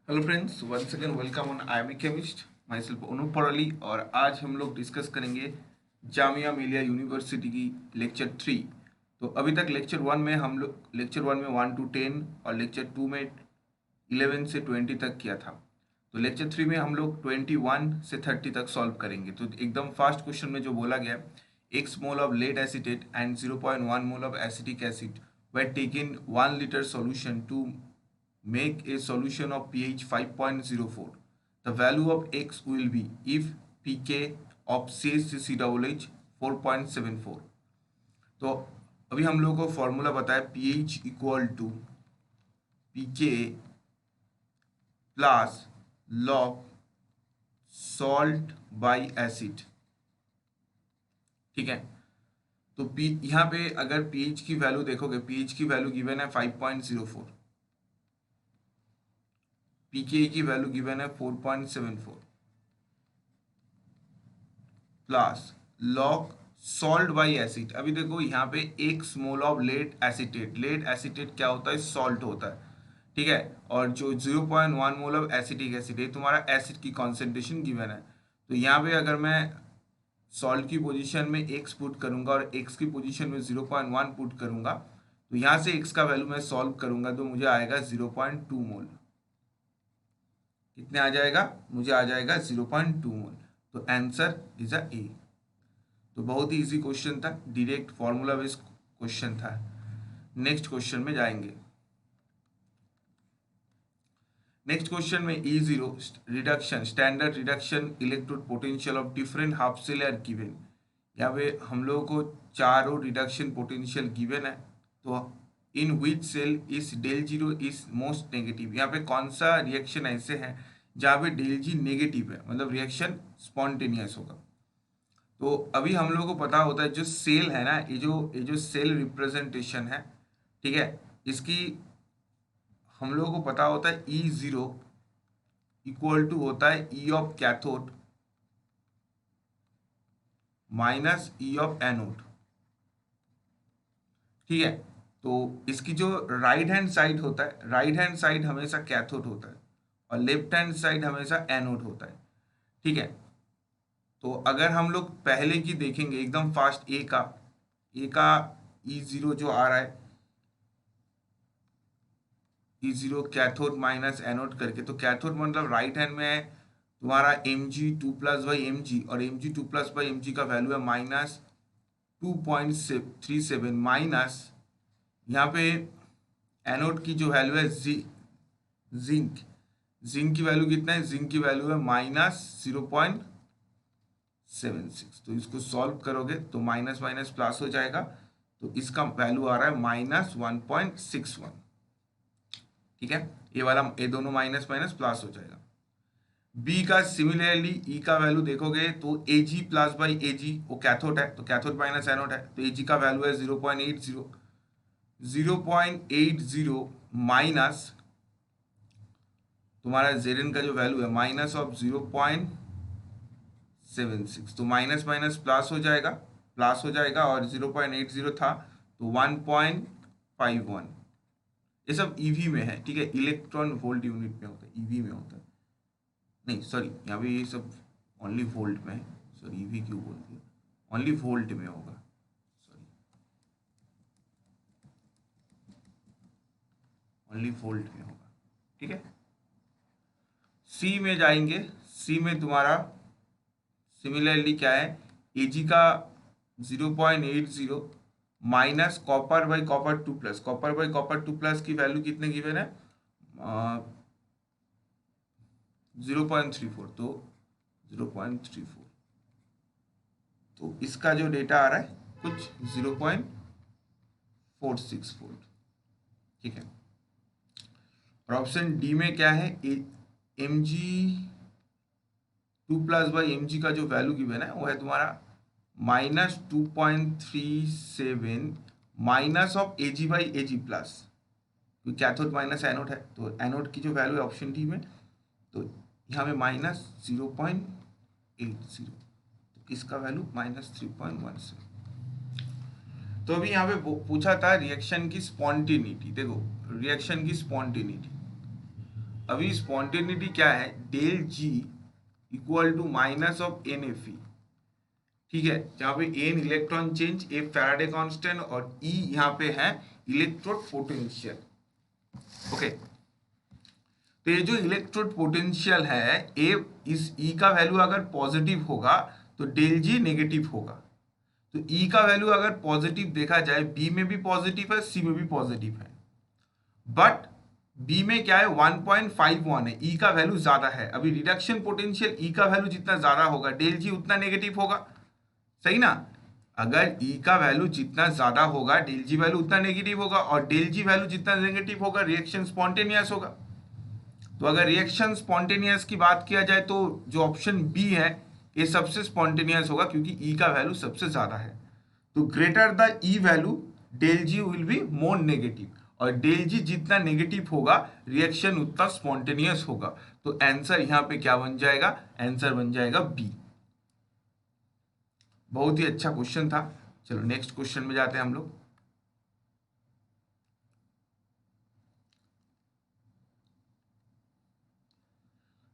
Hello friends, once again welcome on I am a chemist myself Anoop Parali. और आज हम लोग डिस्कस करेंगे जामिया मिलिया यूनिवर्सिटी की लेक्चर 3। तो अभी तक लेक्चर वन में 1 to 10 और लेक्चर 2 में 11 से 20 तक किया था। तो लेक्चर 3 में हम लोग 21 से 30 तक सॉल्व करेंगे। तो एकदम फास्ट क्वेश्चन में जो बोला गया, x mole of lead acetate and 0.1 mole of acetic acid were taken 1 liter solution to make a solution of pH 5.04. The value of X will be if pK of CHCOOH 4.74. तो अभी हम लोग को formula बताया pH equal to pK plus log salt by acid. ठीक है, तो P यहाँ पे अगर pH की वैल्यू देखोगे, pH की वैल्यू गिवन है 5.04, pK की वैल्यू गिवन है 4.74 plus log salt by acid. अभी देखो यहाँ पे एक mole of lead acetate, lead acetate क्या होता है, सॉल्ट होता है। ठीक है, और जो 0.1 मोल ऑफ एसिटिक एसिड है, तुम्हारा एसिड की कॉन्सेंट्रेशन गिवन है। तो यहाँ पे अगर मैं सॉल्ट की पोजीशन में x पुट करूंगा और x की पोजीशन में 0.1 पुट करूंगा, तो यहाँ से x का वैल्यू मैं सॉल्व करूंगा तो मुझे आएगा 0.2 मोल। कितने आ जाएगा, मुझे आ जाएगा 0.2 मोल। तो आंसर इज अ ए। तो बहुत ही इजी क्वेश्चन था, डायरेक्ट फॉर्मूला बेस्ड क्वेश्चन था। नेक्स्ट क्वेश्चन में जाएंगे। नेक्स्ट क्वेश्चन में E0 reduction, standard reduction electrode potential of different half cell are given. यहाँ पे हम लोगों को चारों रिडक्शन पोटेंशियल गिवन है। तो in which cell is del zero is most negative. यहाँ पे कौन सा रिएक्शन ऐसे है जहाँ पे डेल जी नेगेटिव है, मतलब रिएक्शन स्पॉन्टेनियस होगा। तो अभी हम लोगों को पता होता है जो सेल है ना, ये जो सेल रिप्रेजेंटेशन है, ठीक है, इसकी हम लोगों को पता होता है E0 इक्वल टू होता है E of cathode minus E of anode. ठीक है, तो इसकी जो राइट हैंड साइड होता है, राइट हैंड साइड हमेशा कैथोड होता है और लेफ्ट हैंड साइड हमेशा एनोड होता है। ठीक है, तो अगर हम लोग पहले की देखेंगे एकदम फास्ट, ए का E0 जो आ रहा है, E0 कैथोड माइनस एनोड करके, तो कैथोड मतलब राइट हैंड में है तुम्हारा Mg2 + और Mg2 + का वैल्यू है -2.37 माइनस यहाँ पे एनोड की जो वैल्यू है जिंक, जिंक की वैल्यू कितना है, जिंक की वैल्यू है -0.76। तो इसको सॉल्व करोगे तो माइनस माइनस प्लस हो जाएगा, तो इसका वैल्यू आ रहा है -1.61। ठीक है, ये वाला, ये दोनों माइनस माइनस प्लस हो जाएगा। बी का सिमिलरली ई का वैल्यू देखोगे तो Ag प्लस बाई Ag, वो कैथोड है तो कैथोड माइनस एनोड है, तो Ag का वैल्यू है 0.80, 0.80 माइनस तुम्हारा Zn का जो वैल्यू है माइनस ऑफ 0.76। तो माइनस माइनस प्लस हो जाएगा, प्लस हो जाएगा, और 0.80 था तो 1.51। ये सब ईवी में है। ठीक है, इलेक्ट्रॉन वोल्ट यूनिट में होता है, ईवी में होता है, नहीं सॉरी, यहाँ पे ये सब ओनली वोल्ट में है। सॉरी, ईवी क्यों बोल दिया, ओनली वोल्ट में होगा, सॉरी, ओनली वोल्ट में होगा। ठीक है, सी में जाएंगे। सी में तुम्हारा सिमिलरली क्या है, Ag का 0.80 minus copper by copper 2+, copper by copper 2+ की वैल्यू कितने गिवन है, 0.34, तो 0.34, तो इसका जो डेटा आ रहा है कुछ 0.46 वोल्ट। ठीक है, और ऑप्शन डी में क्या है, Mg2 + का जो वैल्यू गिवन है वो है तुम्हारा -2.37 माइनस ऑफ Ag/Ag+, क्योंकि कैथोड माइनस एनोड है, तो एनोड की जो वैल्यू है ऑप्शन डी में, तो यहाँ पे -0.80, तो इसका वैल्यू -3.17। तो अभी यहाँ पे पूछा था रिएक्शन की स्पॉन्टेनिटी। देखो, रिएक्शन की स्पॉन्टेनिटी, अभी स्पॉन्टेनिटी क्या है, del G equal to minus of n F E, ठीक है, जहाँ पे n electron change, a Faraday constant और ई यहाँ पे है इलेक्ट्रोड पोटेंशियल। ओके, तो ये जो इलेक्ट्रोड पोटेंशियल है, ए इस ई का वैल्यू अगर पॉजिटिव होगा तो डेल जी नेगेटिव होगा। तो ई का वैल्यू अगर पॉजिटिव देखा जाए, बी में भी पॉजिटिव है, सी में भी पॉजिटिव है, बट बी में क्या है 1.51 है, ई का वैल्यू ज्यादा है। अभी रिडक्शन पोटेंशियल ई का वैल्यू जितना ज्यादा होगा डेल जी उतना नेगेटिव होगा, सही ना। अगर ई का वैल्यू जितना ज्यादा होगा डेल जी वैल्यू उतना नेगेटिव होगा, और डेल जी वैल्यू जितना नेगेटिव होगा रिएक्शन स्पॉन्टेनियस होगा। तो अगर रिएक्शन स्पॉन्टेनियस की बात किया जाए तो जो ऑप्शन बी है ये सबसे स्पॉन्टेनियस होगा, क्योंकि ई का वैल्यू सबसे ज्यादा है। तो greater the E value del G will be more negative, और डेल जी जितना नेगेटिव होगा रिएक्शन उतना स्पॉन्टेनियस होगा। तो आंसर यहाँ पे क्या बन जाएगा, आंसर बन जाएगा बी। बहुत ही अच्छा क्वेश्चन था। चलो नेक्स्ट क्वेश्चन में जाते हैं हम लोग।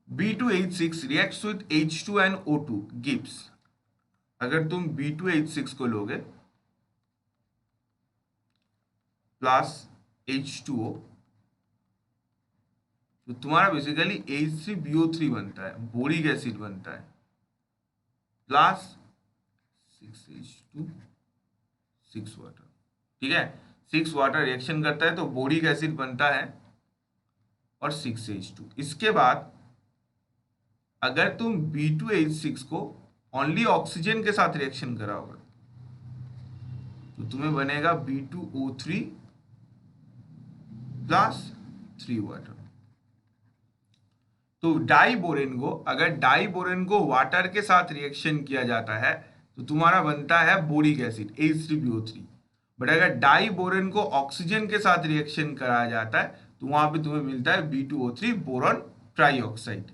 B2H6 reacts with H2 and O2 gives, अगर तुम B2H6 को लोगे प्लस H2O तो तुम्हारा बेसिकली H3BO3 बनता है, बोरिक एसिड बनता है, प्लस 6H2 6 वाटर, ठीक है। 6 वाटर रिएक्शन करता है तो बोरिक एसिड बनता है और 6H2। इसके बाद अगर तुम B2H6 को ओनली ऑक्सीजन के साथ रिएक्शन कराओगे तो तुम्हें बनेगा B2O3 प्लस 3 वाटर। तो डाइबोरेन को, अगर डाइबोरेन को वाटर के साथ रिएक्शन किया जाता है तो तुम्हारा बनता है बोरिक एसिड H3BO3। बट अगर डाइबोरेन को ऑक्सीजन के साथ रिएक्शन कराया जाता है तो वहां पे तुम्हें मिलता है B2O3 बोरॉन ट्राइऑक्साइड।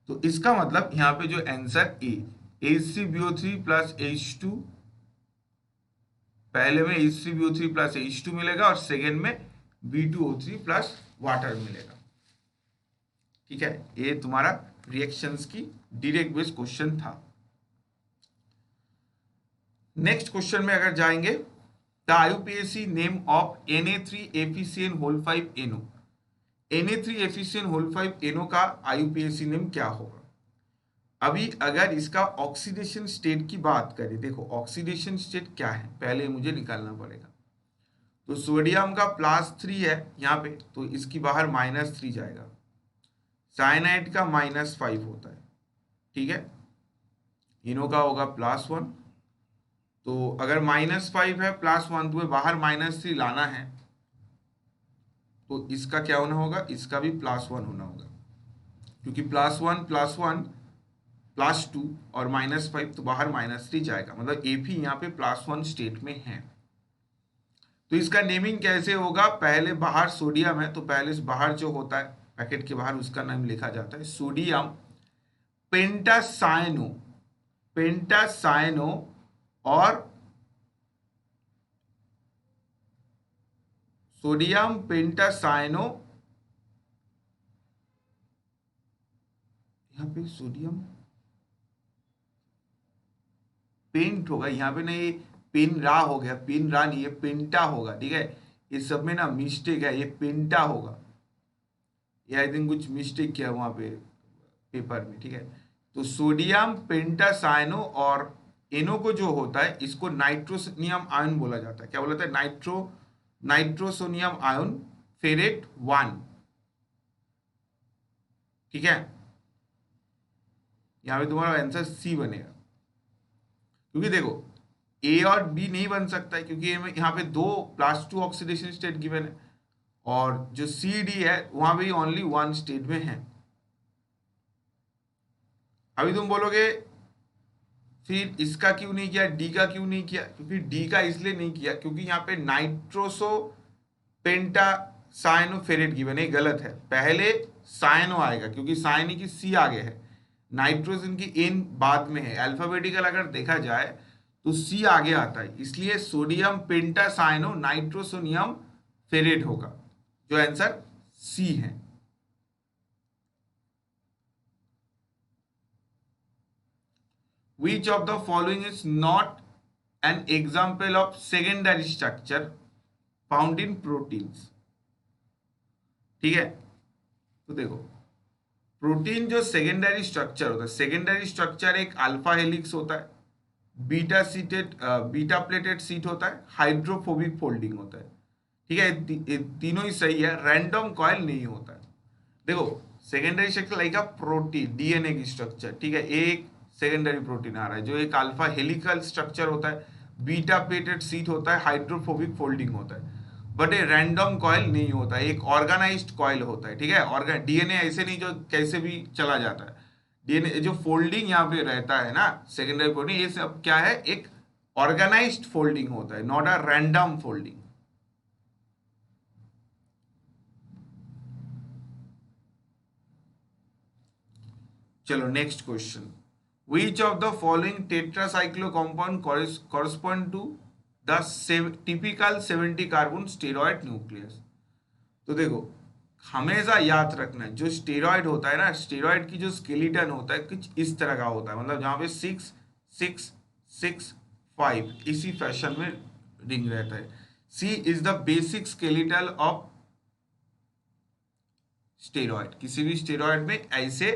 तो इसका मतलब यहाँ पे जो answer A H3BO3 plus H2, पहले में H3BO3 प्लस H2 मिलेगा और सेकेंड में B2O3 प्लस वाटर मिलेगा, ठीक है। ये तुम्हारा रिएक्शंस की डायरेक्ट बेस्ड क्वेश्चन था। नेक्स्ट क्वेश्चन में अगर जाएंगे, the IUPAC name of Na3FeCN5NO, Na3FeCN5NO का IUPAC नेम क्या होगा। अभी अगर इसका ऑक्सीडेशन स्टेट की बात करें, देखो ऑक्सीडेशन स्टेट क्या है पहले मुझे निकालना पड़ेगा। तो सोडियम का +3 है यहाँ पे, तो इसकी बाहर -3 जाएगा। साइनाइड का -5 होता है, ठीक है। इनो का होगा +1, तो अगर -5 है +1 तुम्हें बाहर -3 लाना है तो इसका क्या होना होगा, इसका भी +1 होना होगा, क्योंकि +1 +1 +2 और -5 तो बाहर -3 जाएगा, मतलब Ap यहाँ पे +1 स्टेट में है। तो इसका नेमिंग कैसे होगा, पहले बाहर सोडियम है तो पहले से बाहर जो होता है पैकेट के बाहर उसका नाम लिखा जाता है सोडियम पेंटासायनो, पेंटासायनो और सोडियम पेंटासायनो, यहाँ पे सोडियम पेंट होगा, यहाँ पे नहीं पेन रा हो गया, पेन रा नहीं है पेंटा होगा, ठीक है। ये सब में ना मिस्टेक है, ये पेंटा होगा, ये आई थिंक कुछ मिस्टेक किया वहां पे पेपर में, ठीक है। तो सोडियम पेंटासायनो और एनो को जो होता है इसको नाइट्रोसोनियम आयन बोला जाता है। क्या बोला जाता है, नाइट्रोसोनियम आयन फेरेट 1, ठीक है। यहाँ पे तुम्हारा आंसर सी बनेगा, क्योंकि देखो ए और बी नहीं बन सकता है क्योंकि यहाँ पे 2 +2 ऑक्सीडेशन स्टेट गिवन है, और जो सी डी है वहां भी ओनली 1 स्टेट में है। अभी तुम बोलोगे फिर इसका क्यों नहीं किया, डी का क्यों नहीं किया, क्योंकि डी का इसलिए नहीं किया क्योंकि यहाँ पे नाइट्रोसो पेंटासायनो फेरेट गिवन है, गलत है। पहले साइनो आएगा क्योंकि साइनी की सी आगे है, नाइट्रोजन की एन बाद में है। अल्फाबेटिकल अगर देखा जाए तो सी आगे आता है, इसलिए सोडियम पेंटासायनो नाइट्रोसोनियम फेरेट होगा, जो आंसर सी है। Which of the following is not an example of secondary structure found in proteins. ठीक है, तो देखो प्रोटीन जो सेकेंडरी स्ट्रक्चर होता है, सेकेंडरी स्ट्रक्चर एक अल्फा हेलिक्स होता है, बीटा प्लेटेड सीट होता है, हाइड्रोफोबिक फोल्डिंग होता है। ठीक है, ये तीनों ही सही है, रैंडम कॉइल नहीं होता है। देखो secondary structure like protein DNA की स्ट्रक्चर, ठीक है, एक सेकेंडरी प्रोटीन आ रहा है जो एक अल्फा हेलिकल स्ट्रक्चर होता है, बीटा प्लेटेड सीट होता है, हाइड्रोफोबिक फोल्डिंग होता है, बट ये रैंडम कॉइल नहीं होता है, एक ऑर्गेनाइज्ड कॉइल होता है। ठीक है, ऑर्गन डीएनए ऐसे नहीं जो कैसे भी चला जाता है, डीएनए जो फोल्डिंग यहाँ पे रहता है ना सेकेंडरी प्रोटीन, ये सब क्या है, एक ऑर्गेनाइज्ड फोल्डिंग होता है, नॉट अ रैंडम फोल्डिंग। चलो next question, which of the following tetracyclo compound correspond to the typical 70 carbon steroid nucleus. तो देखो हमेशा याद रखना है, जो स्टेरॉयड होता है ना, स्टेरॉयड की जो स्केलेटन होता है कुछ इस तरह का होता है, मतलब जहाँ पे 6 6 6 5 इसी फैशन में रिंग रहता है। C is the basic skeletal of steroid, किसी भी स्टेरॉयड में ऐसे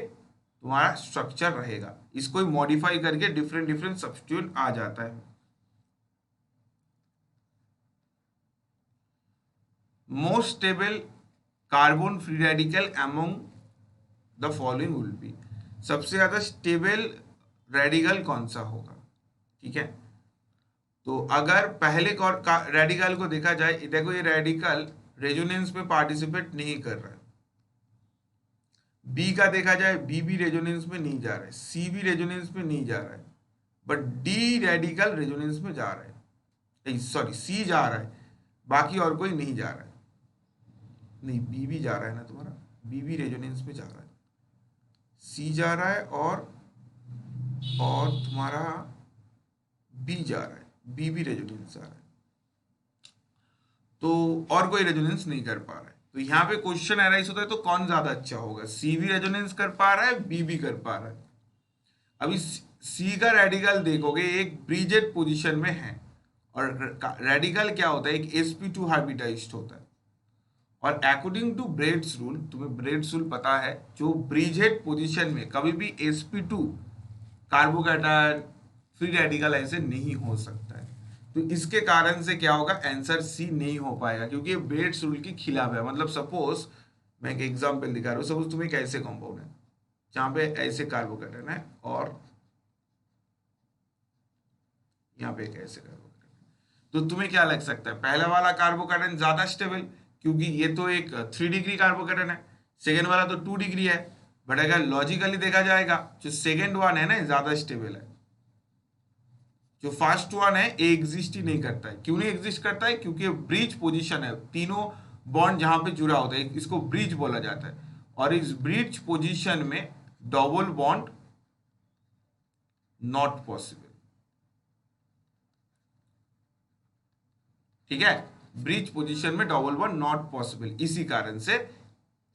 तुम्हारा स्ट्रक्चर रहेगा, इसको मॉडिफाई करके डिफरेंट डिफरेंट सब्स्टिट्यूट आ जाता है। Most stable carbon free radical among the following will be, सबसे ज्यादा स्टेबल रेडिकल कौन सा होगा। ठीक है, तो अगर पहले रेडिकल को देखा जाए, देखो ये रेडिकल रेजोनेंस में पार्टिसिपेट नहीं कर रहा है, बी का देखा जाए बी भी रेजोनेंस में नहीं जा रहा है, सी भी रेजोनेंस में नहीं जा रहा है, बट डी रेडिकल रेजोनेंस में जा रहा है, सॉरी सी जा रहा है, बाकी और कोई नहीं जा रहा है। नहीं, बी भी जा रहा है ना तुम्हारा, बी भी रेजोनेंस में जा रहा है, सी जा रहा है और तुम्हारा बी जा रहा है, बी भी रेजोनेंस जा रहा है, तो और कोई रेजोनेंस नहीं कर पा रहा है। तो यहाँ पे क्वेश्चन एराइज होता है, तो कौन ज्यादा अच्छा होगा, सी भी रेजोनेंस कर पा रहा है, बी भी कर पा रहा है। अभी सी का रेडिकल देखोगे एक ब्रिजेड पोजीशन में है, और रेडिकल क्या होता है, एक sp2 हाइब्रिडाइज्ड होता है, और अकॉर्डिंग टू ब्रेड्स रूल, तुम्हें ब्रेड्स रूल पता है, जो ब्रिजेड पोजीशन में कभी भी sp2 कार्बोकैटायन फ्री रेडिकल ऐसे नहीं हो सकता है। तो इसके कारण से क्या होगा, आंसर सी नहीं हो पाएगा, क्योंकि ब्रेड्स रूल के खिलाफ है। मतलब सपोज मैं एक एग्जांपल दिखा रहा हूँ, सपोज तुम्हें एक ऐसे कंपाउंड है जहां पे ऐसे कार्बोकैटायन है, और यहाँ पे एक ऐसे कार्बोकैटायन, तो तुम्हें क्या लग सकता है, पहला वाला कार्बोकैटायन ज्यादा स्टेबल, क्योंकि ये तो एक 3 डिग्री कार्बोकैटायन है, सेकेंड वाला तो 2 डिग्री है, बट अगर लॉजिकली देखा जाएगा जो सेकेंड वन है ना ज्यादा स्टेबल है, जो फर्स्ट वन है ये एग्जिस्ट ही नहीं करता है। क्यों नहीं एग्जिस्ट करता है, क्योंकि ब्रिज पोजीशन है, तीनों बॉन्ड जहां पे जुड़ा होता है इसको ब्रिज बोला जाता है, और इस ब्रिज पोजीशन में डबल बॉन्ड नॉट पॉसिबल। ठीक है, ब्रिज पोजीशन में डबल बॉन्ड नॉट पॉसिबल, इसी कारण से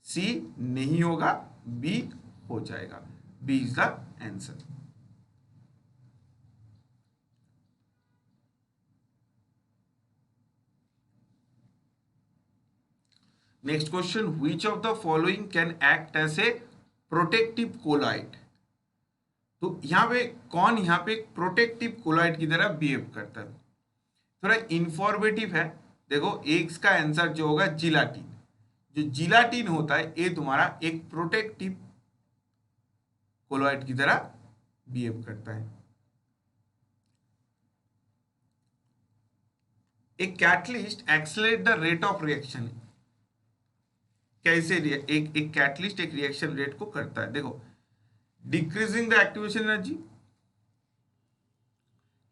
सी नहीं होगा, बी हो जाएगा, B is the answer. Next question, which of the following can act as a protective colloid. तो यहाँ पे कौन यहाँ पे प्रोटेक्टिव कोलाइड की तरह बिहेव करता है, थोड़ा इंफॉर्मेटिव है। देखो एक का आंसर जो होगा जिलाटिन, जो जिलाटिन होता है ये तुम्हारा एक प्रोटेक्टिव कोलाइड की तरह बिहेव करता है। एक catalyst accelerate the rate of reaction, कैसे एक कैटलिस्ट एक रिएक्शन रेट को करता है, देखो decreasing the activation energy,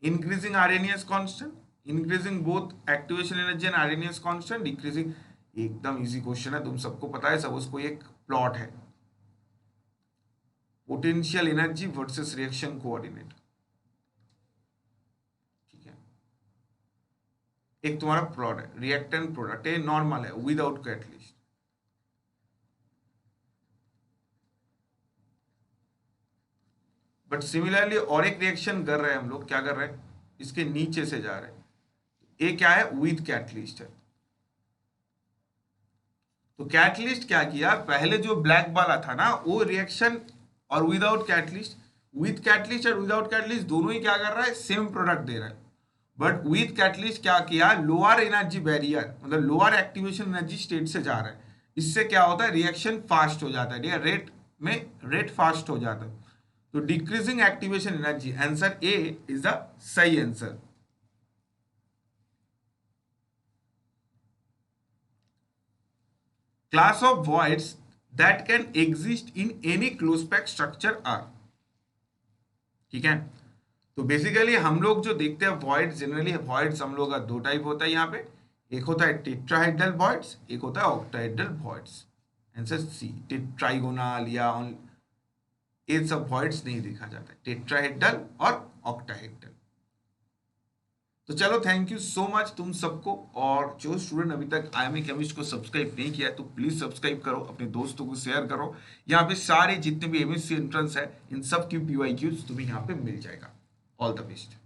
increasing RNS constant, increasing both activation energy and RNS constant, decreasing, एकदम इजी क्वेश्चन है, तुम सबको पता है, सब उसको एक प्लॉट है, potential energy versus reaction coordinate. ठीक है, एक तुम्हारा प्लॉट है, रिएक्टेंट प्रोडक्ट है, नॉर्मल है विदाउट कैटलिस्ट, बट सिमिलरली और एक रिएक्शन कर रहे हैं हम लोग, क्या कर रहे हैं, इसके नीचे से जा रहे हैं, ये क्या है, विद कैटलिस्ट है। तो कैटलिस्ट क्या किया, पहले जो ब्लैक वाला था ना वो रिएक्शन, और विदाउट कैटलिस्ट, विद कैटलिस्ट और विदाउट कैटलिस्ट दोनों ही क्या कर रहा है, सेम प्रोडक्ट दे रहा है। बट विद कैटलिस्ट क्या किया, लोअर एनर्जी बैरियर, मतलब लोअर एक्टिवेशन एनर्जी स्टेट से जा रहा है। इससे क्या होता है, रिएक्शन फास्ट हो जाता है, रेट फास्ट हो जाता है। तो decreasing activation energy, answer A is the सही answer. Class of voids that can exist in any closed packed structure are, ठीक है। तो बेसिकली हम लोग जो देखते हैं void, जनरली voids हम लोग का दो टाइप होता है यहाँ पे, एक होता है टेट्राहेड्रल voids, एक होता है ऑक्टाहेड्रल voids। आंसर सी, टेट्राइगोनल या ये सब voids नहीं देखा जाता है, टेट्राहेड्रल और ऑक्टाहेड्रल। तो चलो, थैंक यू सो मच तुम सबको, और जो स्टूडेंट अभी तक आईएमए केमिस्ट को सब्सक्राइब नहीं किया है तो प्लीज सब्सक्राइब करो, अपने दोस्तों को शेयर करो। यहाँ पे सारे जितने भी एमएससी एंट्रेंस है इन सब की पीवाईक्यूज तुम्हें यहाँ पे मिल जाएगा। All the best.